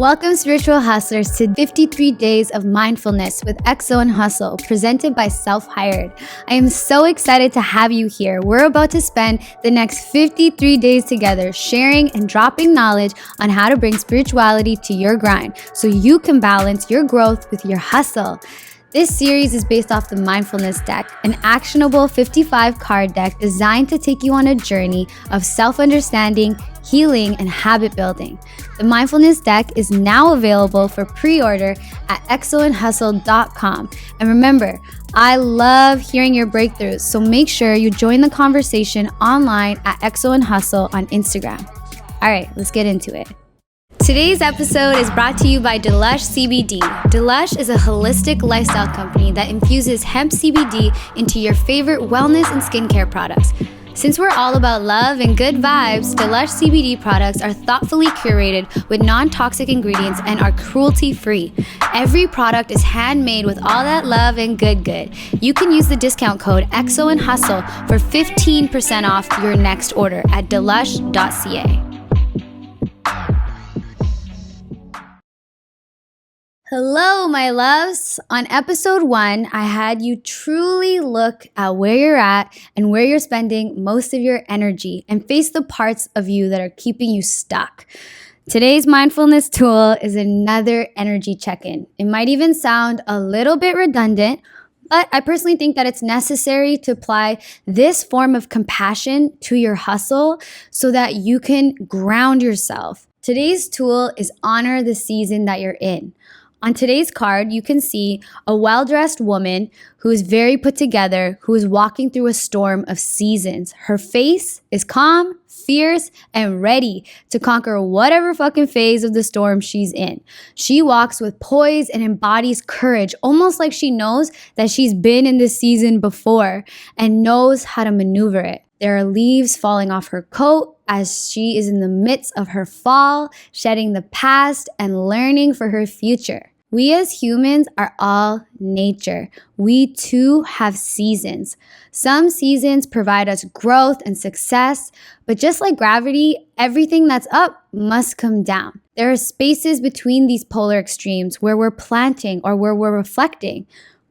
Welcome, spiritual hustlers, to 53 Days of Mindfulness with xoandhustle, presented by Self-Hired. I am so excited to have you here. We're about to spend the next 53 days together sharing and dropping knowledge on how to bring spirituality to your grind so you can balance your growth with your hustle. This series is based off the Mindfulness Deck, an actionable 55-card deck designed to take you on a journey of self-understanding, healing, and habit building. The Mindfulness Deck is now available for pre-order at xoandhustle.com. And remember, I love hearing your breakthroughs, so make sure you join the conversation online at xoandhustle on Instagram. All right, let's get into it. Today's episode is brought to you by Delush CBD. Delush is a holistic lifestyle company that infuses hemp CBD into your favorite wellness and skincare products. Since we're all about love and good vibes, Delush CBD products are thoughtfully curated with non-toxic ingredients and are cruelty-free. Every product is handmade with all that love and good. You can use the discount code xoandhustle for 15% off your next order at delush.ca. Hello, my loves. On episode 1, I had you truly look at where you're at and where you're spending most of your energy and face the parts of you that are keeping you stuck. Today's mindfulness tool is another energy check-in. It might even sound a little bit redundant, but I personally think that it's necessary to apply this form of compassion to your hustle so that you can ground yourself. Today's tool is honor the season that you're in. On today's card, you can see a well-dressed woman who is very put together, who is walking through a storm of seasons. Her face is calm, fierce, and ready to conquer whatever fucking phase of the storm she's in. She walks with poise and embodies courage, almost like she knows that she's been in this season before and knows how to maneuver it. There are leaves falling off her coat as she is in the midst of her fall, shedding the past and learning for her future. We as humans are all nature. We too have seasons. Some seasons provide us growth and success, but just like gravity, everything that's up must come down. There are spaces between these polar extremes where we're planting or where we're reflecting.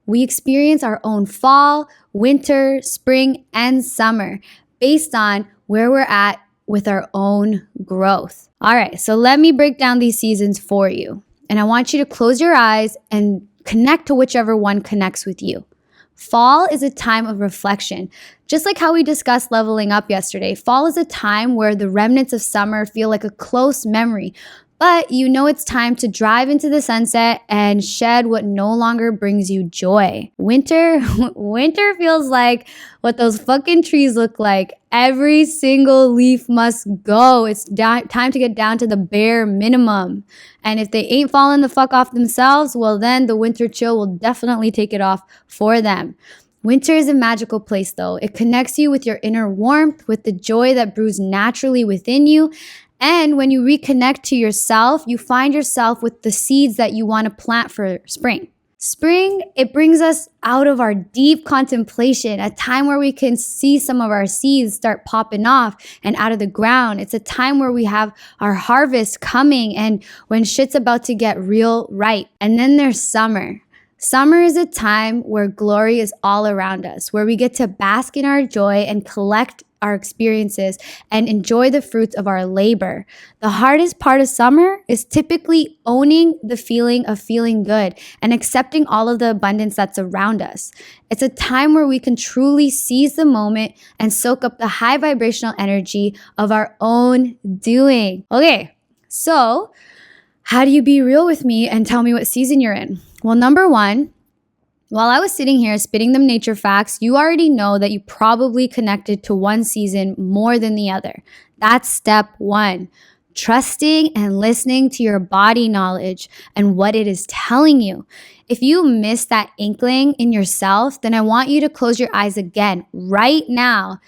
We experience our own fall, winter, spring, and summer based on where we're at with our own growth. All right, so let me break down these seasons for you. And I want you to close your eyes and connect to whichever one connects with you. Fall is a time of reflection. Just like how we discussed leveling up yesterday, fall is a time where the remnants of summer feel like a close memory, but you know it's time to drive into the sunset and shed what no longer brings you joy. Winter feels like what those fucking trees look like. Every single leaf must go. It's time to get down to the bare minimum. And if they ain't falling the fuck off themselves, well then the winter chill will definitely take it off for them. Winter is a magical place though. It connects you with your inner warmth, with the joy that brews naturally within you. And when you reconnect to yourself, you find yourself with the seeds that you want to plant for spring. Spring, it brings us out of our deep contemplation, a time where we can see some of our seeds start popping off and out of the ground. It's a time where we have our harvest coming and when shit's about to get real ripe. And then there's summer. Summer is a time where glory is all around us, where we get to bask in our joy and collect our experiences and enjoy the fruits of our labor. The hardest part of summer is typically owning the feeling of feeling good and accepting all of the abundance that's around us. It's a time where we can truly seize the moment and soak up the high vibrational energy of our own doing. Okay, so how do you be real with me and tell me what season you're in? Well, number one, while I was sitting here spitting them nature facts, you already know that you probably connected to one season more than the other. That's step 1. Trusting and listening to your body knowledge and what it is telling you. If you miss that inkling in yourself, then I want you to close your eyes again right now.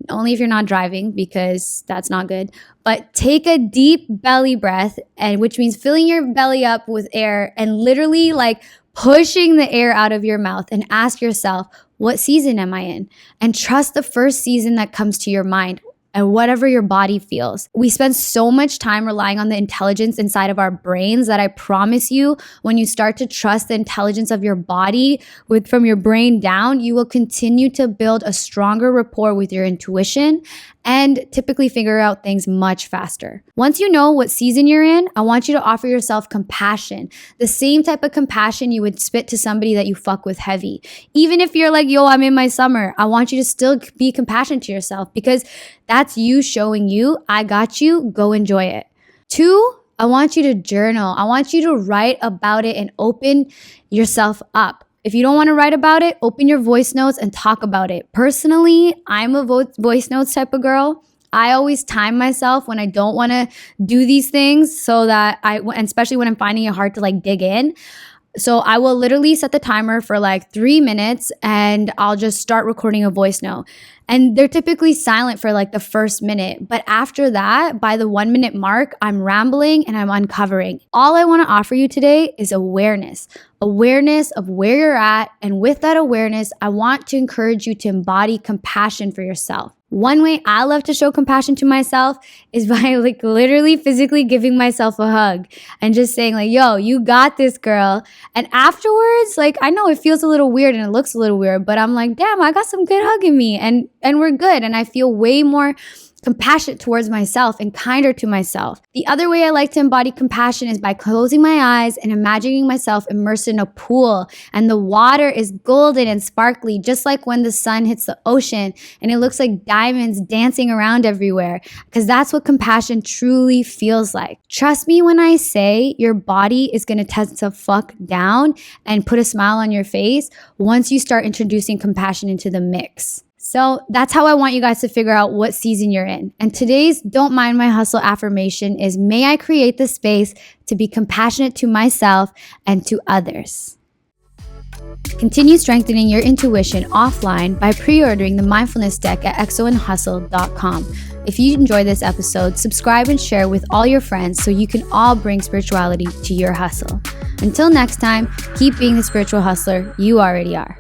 Only if you're not driving, because that's not good. But take a deep belly breath, and which means filling your belly up with air and literally like pushing the air out of your mouth, and ask yourself, what season am I in? And trust the first season that comes to your mind. and whatever your body feels. We spend so much time relying on the intelligence inside of our brains that I promise you, when you start to trust the intelligence of your body from your brain down, you will continue to build a stronger rapport with your intuition and typically figure out things much faster. Once you know what season you're in, I want you to offer yourself compassion. The same type of compassion you would spit to somebody that you fuck with heavy. Even if you're like, yo, I'm in my summer, I want you to still be compassionate to yourself, because that's you showing you, I got you, go enjoy it. 2, I want you to journal. I want you to write about it and open yourself up. If you don't want to write about it, open your voice notes and talk about it. Personally, I'm a voice notes type of girl. I always time myself when I don't want to do these things, so that and especially when I'm finding it hard to like dig in. So I will literally set the timer for like 3 minutes and I'll just start recording a voice note. And they're typically silent for like the first minute. But after that, by the 1 minute mark, I'm rambling and I'm uncovering. All I want to offer you today is awareness. Awareness of where you're at. And with that awareness, I want to encourage you to embody compassion for yourself. One way I love to show compassion to myself is by like literally physically giving myself a hug and just saying like, yo, you got this, girl. And afterwards, like, I know it feels a little weird and it looks a little weird, but I'm like, damn, I got some good hug in me and we're good. And I feel way more compassionate towards myself and kinder to myself. The other way I like to embody compassion is by closing my eyes and imagining myself immersed in a pool, and the water is golden and sparkly, just like when the sun hits the ocean and it looks like diamonds dancing around everywhere, because that's what compassion truly feels like. Trust me when I say your body is going to tense the fuck down and put a smile on your face once you start introducing compassion into the mix. So that's how I want you guys to figure out what season you're in. And today's Don't Mind My Hustle affirmation is, may I create the space to be compassionate to myself and to others. Continue strengthening your intuition offline by pre-ordering the Mindfulness Deck at xoandhustle.com. If you enjoyed this episode, subscribe and share with all your friends so you can all bring spirituality to your hustle. Until next time, keep being the spiritual hustler you already are.